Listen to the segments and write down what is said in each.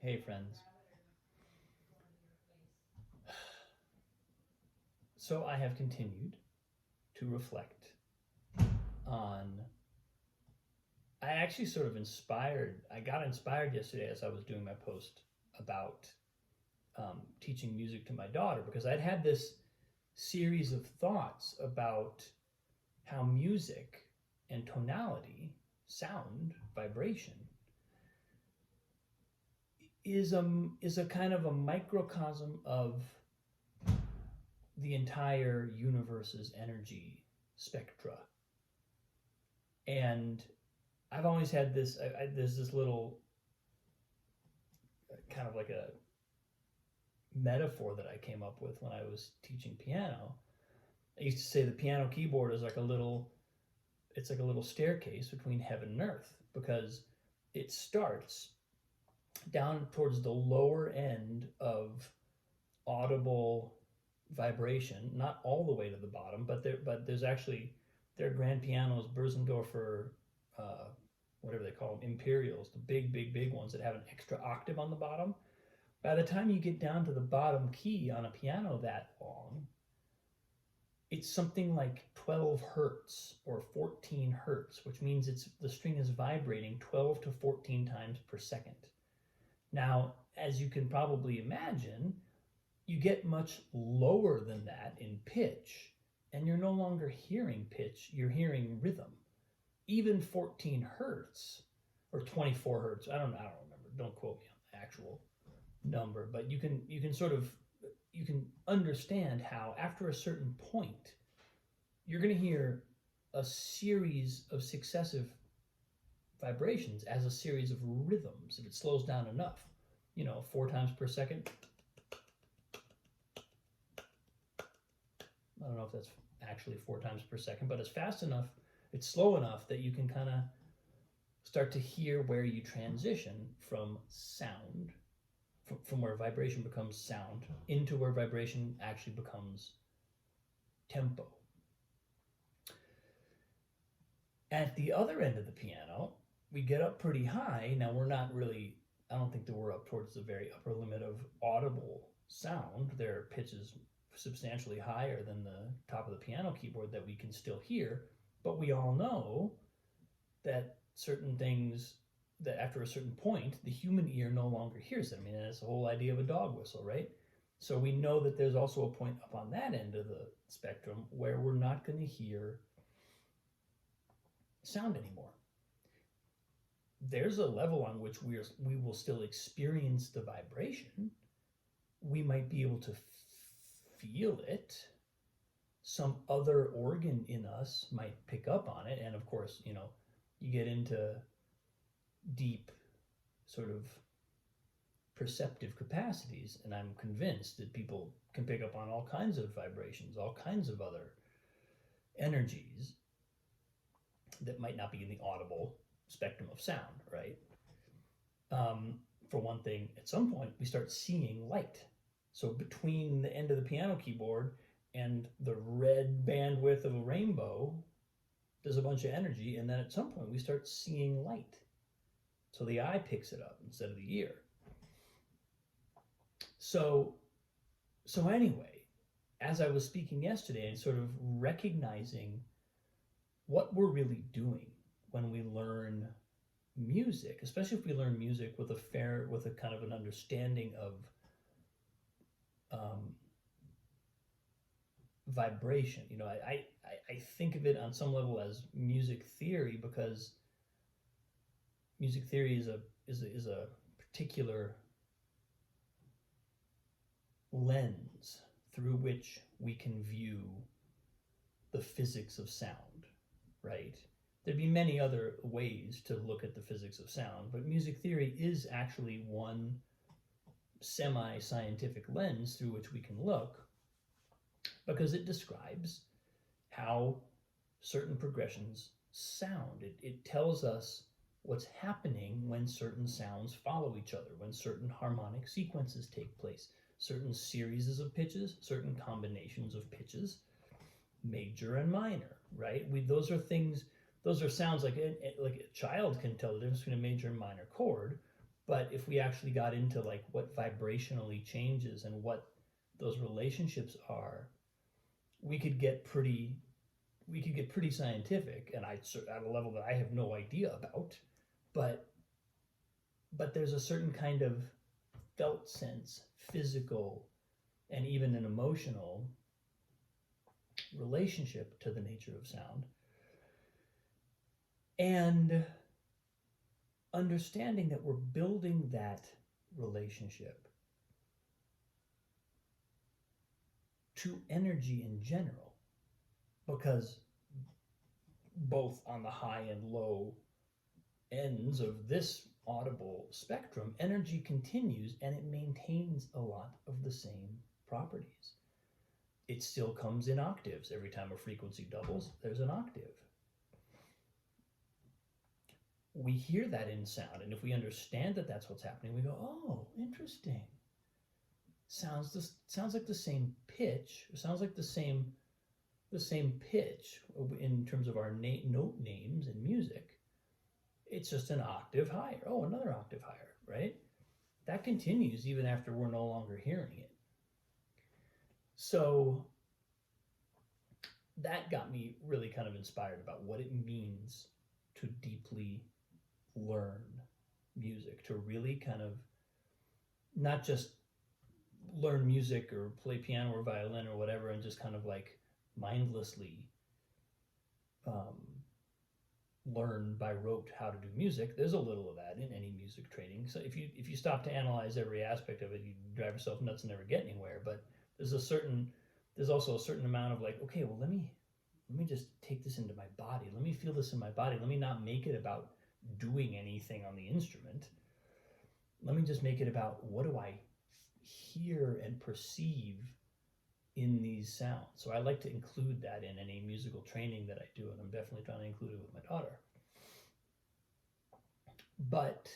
Hey friends. So I have continued to reflect on. I actually sort of I got inspired yesterday as I was doing my post about teaching music to my daughter because I'd had this series of thoughts about how music and tonality, sound, vibration is a kind of a microcosm of the entire universe's energy spectra. And I've always had this. There's this little kind of like a metaphor that I came up with when I was teaching piano. I used to say the piano keyboard is like a little. It's like a little staircase between heaven and earth because it starts down towards the lower end of audible vibration, not all the way to the bottom, but there's actually there are grand pianos, Bösendorfer, uh, whatever they call them, imperials, the big ones that have an extra octave on the bottom. By the time you get down to the bottom key on a piano that long, it's something like 12 hertz or 14 hertz, which means the string is vibrating 12 to 14 times per second. Now, as you can probably imagine, you get much lower than that in pitch, and you're no longer hearing pitch, you're hearing rhythm. Even 14 hertz or 24 hertz, I don't remember, don't quote me on the actual number, but you can understand how after a certain point you're going to hear a series of successive vibrations as a series of rhythms if it slows down enough. 4 times per second. I don't know if that's actually 4 times per second, but it's fast enough, it's slow enough that you can kind of start to hear where you transition from sound, from where vibration becomes sound, into where vibration actually becomes tempo. At the other end of the piano, we get up pretty high. Now, I don't think that we're up towards the very upper limit of audible sound. There are pitches substantially higher than the top of the piano keyboard that we can still hear, but we all know that certain things, that after a certain point the human ear no longer hears them. I mean, that's the whole idea of a dog whistle, right? So we know that there's also a point up on that end of the spectrum where we're not going to hear sound anymore. There's a level on which we will still experience the vibration. We might be able to feel it. Some other organ in us might pick up on it. And of course, you get into deep sort of perceptive capacities, and I'm convinced that people can pick up on all kinds of vibrations, all kinds of other energies that might not be in the audible spectrum of sound, right? For one thing, at some point we start seeing light. So between the end of the piano keyboard and the red bandwidth of a rainbow, there's a bunch of energy, and then at some point we start seeing light. So the eye picks it up instead of the ear. So anyway, as I was speaking yesterday and sort of recognizing what we're really doing when we learn music, especially if we learn music with a kind of an understanding of vibration. I think of it on some level as music theory, because music theory is a particular lens through which we can view the physics of sound, right? There'd be many other ways to look at the physics of sound, but music theory is actually one semi-scientific lens through which we can look, because it describes how certain progressions sound. It tells us what's happening when certain sounds follow each other, when certain harmonic sequences take place, certain series of pitches, certain combinations of pitches, major and minor, right? Those are sounds like a child can tell the difference between a major and minor chord. But if we actually got into like what vibrationally changes and what those relationships are, we could get pretty scientific, and at a level that I have no idea about, but there's a certain kind of felt sense, physical, and even an emotional relationship to the nature of sound. And understanding that we're building that relationship to energy in general, because both on the high and low ends of this audible spectrum, energy continues and it maintains a lot of the same properties. It still comes in octaves. Every time a frequency doubles, there's an octave. We hear that in sound, and if we understand that that's what's happening, we go, oh, interesting. Sounds like the same pitch. It sounds like the same pitch in terms of our note names in music. It's just an octave higher. Oh, another octave higher, right? That continues even after we're no longer hearing it. So that got me really kind of inspired about what it means to deeply learn music, to really kind of not just learn music or play piano or violin or whatever and just kind of like mindlessly learn by rote how to do music. There's a little of that in any music training. So if you stop to analyze every aspect of it, you drive yourself nuts and never get anywhere. But there's also a certain amount of like, okay, well let me just take this into my body. Let me feel this in my body. Let me not make it about doing anything on the instrument. Let me just make it about what do I hear and perceive in these sounds. So I like to include that in any musical training that I do, and I'm definitely trying to include it with my daughter. But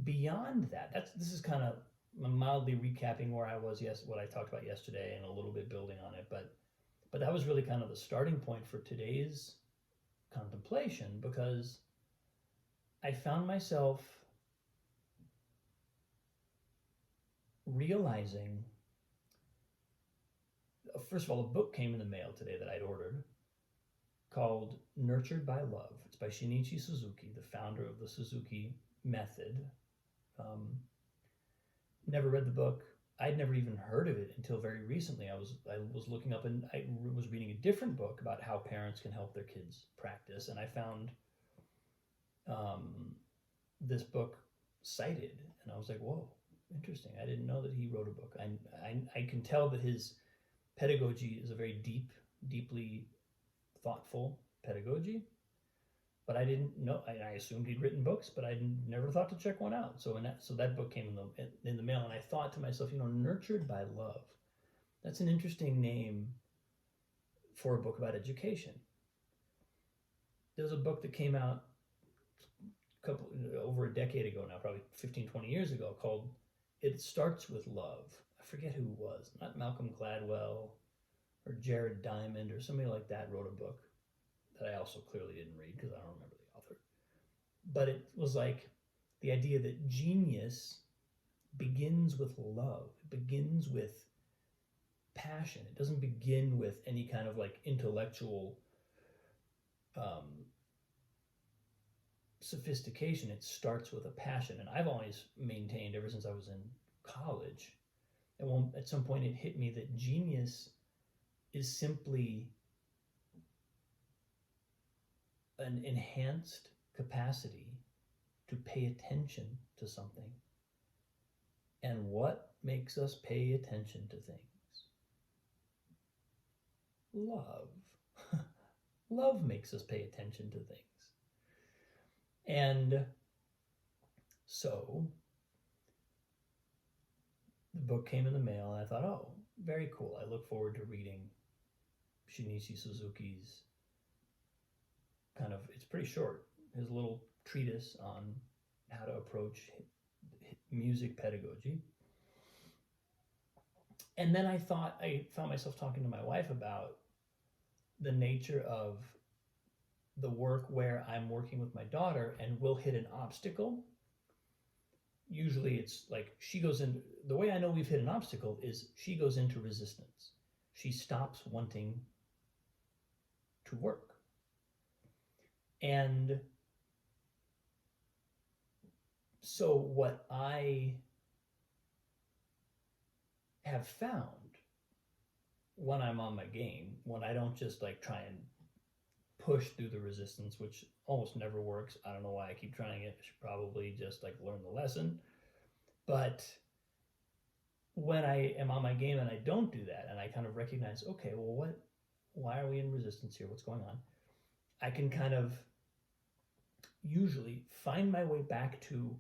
beyond that, this is kind of mildly recapping where I was, what I talked about yesterday, and a little bit building on it. But that was really kind of the starting point for today's contemplation, because I found myself realizing, first of all, a book came in the mail today that I'd ordered called Nurtured by Love. It's by Shinichi Suzuki, the founder of the Suzuki method. Never read the book. I'd never even heard of it until very recently. I was looking up, and I was reading a different book about how parents can help their kids practice, and I found this book cited, and I was like, whoa, interesting. I didn't know that he wrote a book. I can tell that his pedagogy is a very deeply thoughtful pedagogy, but I didn't know. I assumed he'd written books, but I never thought to check one out. So that book came in the mail, and I thought to myself, Nurtured by Love. That's an interesting name for a book about education. There's a book that came out over a decade ago now, probably 15, 20 years ago, called It Starts With Love. I forget who it was. Not Malcolm Gladwell or Jared Diamond or somebody like that wrote a book that I also clearly didn't read because I don't remember the author. But it was like the idea that genius begins with love. It begins with passion. It doesn't begin with any kind of like intellectual sophistication. It starts with a passion. And I've always maintained ever since I was in college, and at some point it hit me that genius is simply an enhanced capacity to pay attention to something. And what makes us pay attention to things? Love. Love makes us pay attention to things. And so the book came in the mail, and I thought, oh, very cool. I look forward to reading Shinichi Suzuki's it's pretty short, his little treatise on how to approach music pedagogy. And then I found myself talking to my wife about the nature of the work where I'm working with my daughter and we'll hit an obstacle. Usually it's like she goes in, the way I know we've hit an obstacle is she goes into resistance. She stops wanting to work. And so what I have found when I'm on my game, when I don't just like try and push through the resistance, which almost never works. I don't know why I keep trying it. I should probably just like learn the lesson. But when I am on my game and I don't do that, and I kind of recognize, okay, well, why are we in resistance here? What's going on? I can kind of usually find my way back to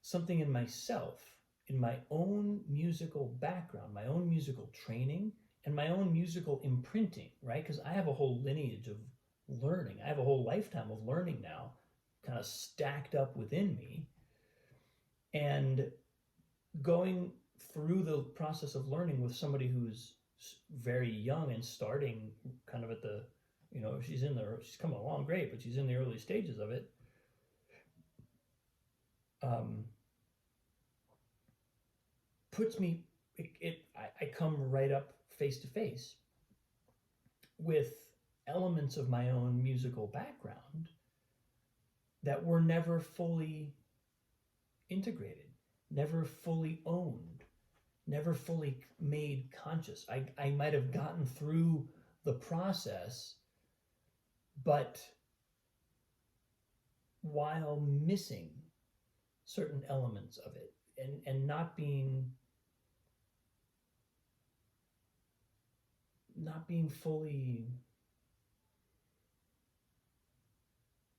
something in myself, in my own musical background, my own musical training, and my own musical imprinting, right? Because I have a whole lineage of learning. I have a whole lifetime of learning now kind of stacked up within me. And going through the process of learning with somebody who's very young and starting kind of at the, she's coming along great, but she's in the early stages of it. Puts me, I come right up face to face with elements of my own musical background that were never fully integrated, never fully owned, never fully made conscious. I might have gotten through the process, but while missing certain elements of it and not being fully,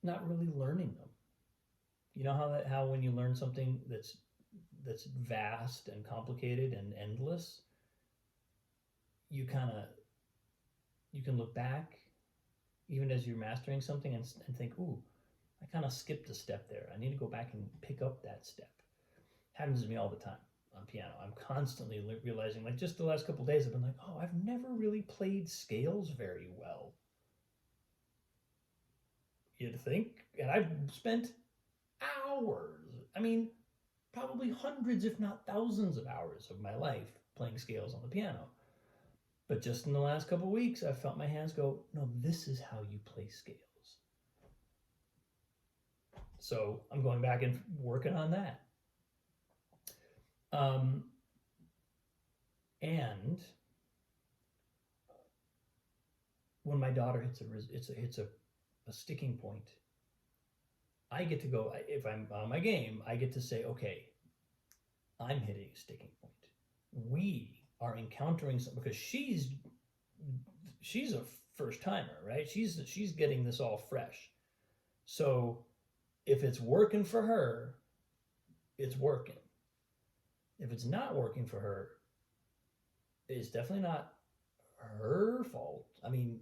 not really learning them. You know how when you learn something that's vast and complicated and endless, you can look back even as you're mastering something and think, ooh, I kind of skipped a step there. I need to go back and pick up that step. Happens to me all the time on piano. I'm constantly realizing, like just the last couple of days, I've been like, oh, I've never really played scales very well. You'd think, and I've spent hours, I mean, probably hundreds, if not thousands of hours of my life playing scales on the piano. But just in the last couple of weeks, I've felt my hands go, no, this is how you play scales. So I'm going back and working on that. And when my daughter hits a sticking point, I get to go, if I'm on my game, I get to say, okay, I'm hitting a sticking point. We are encountering something, because she's a first timer, right? She's getting this all fresh. So if it's working for her, it's working. If it's not working for her, it's definitely not her fault. I mean,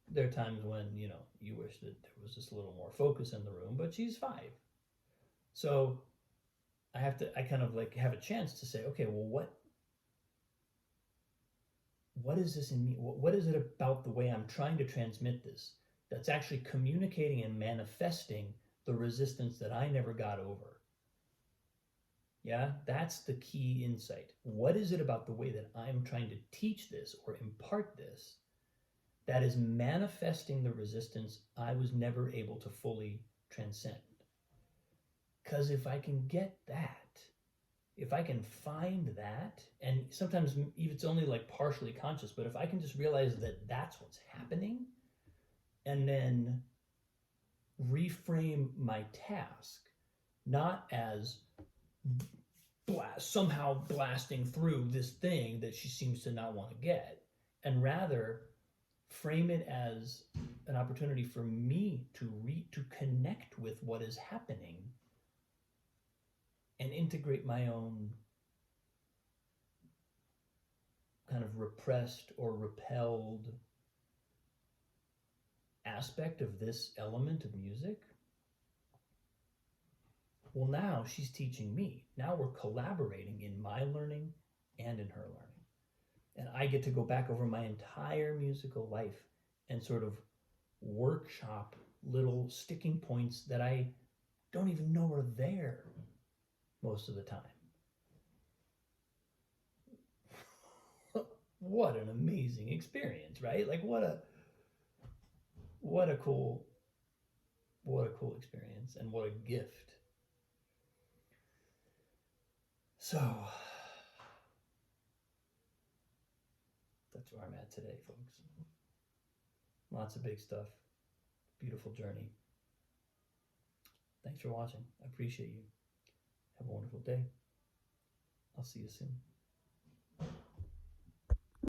there are times when, you wish that there was just a little more focus in the room, but she's 5. So I kind of like have a chance to say, okay, well, what is this in me? What is it about the way I'm trying to transmit this that's actually communicating and manifesting the resistance that I never got over? Yeah, that's the key insight. What is it about the way that I'm trying to teach this or impart this that is manifesting the resistance I was never able to fully transcend? Because if I can get that, if I can find that, and sometimes if it's only like partially conscious, but if I can just realize that that's what's happening, and then reframe my task, not as somehow blasting through this thing that she seems to not want to get, and rather frame it as an opportunity for me to connect with what is happening and integrate my own kind of repressed or repelled aspect of this element of music. Well, now she's teaching me. Now we're collaborating in my learning and in her learning. And I get to go back over my entire musical life and sort of workshop little sticking points that I don't even know are there most of the time. What an amazing experience, right? Like what a cool experience, and what a gift. So that's where I'm at today, folks. Lots of big stuff. Beautiful journey. Thanks for watching. I appreciate you. Have a wonderful day. I'll see you soon.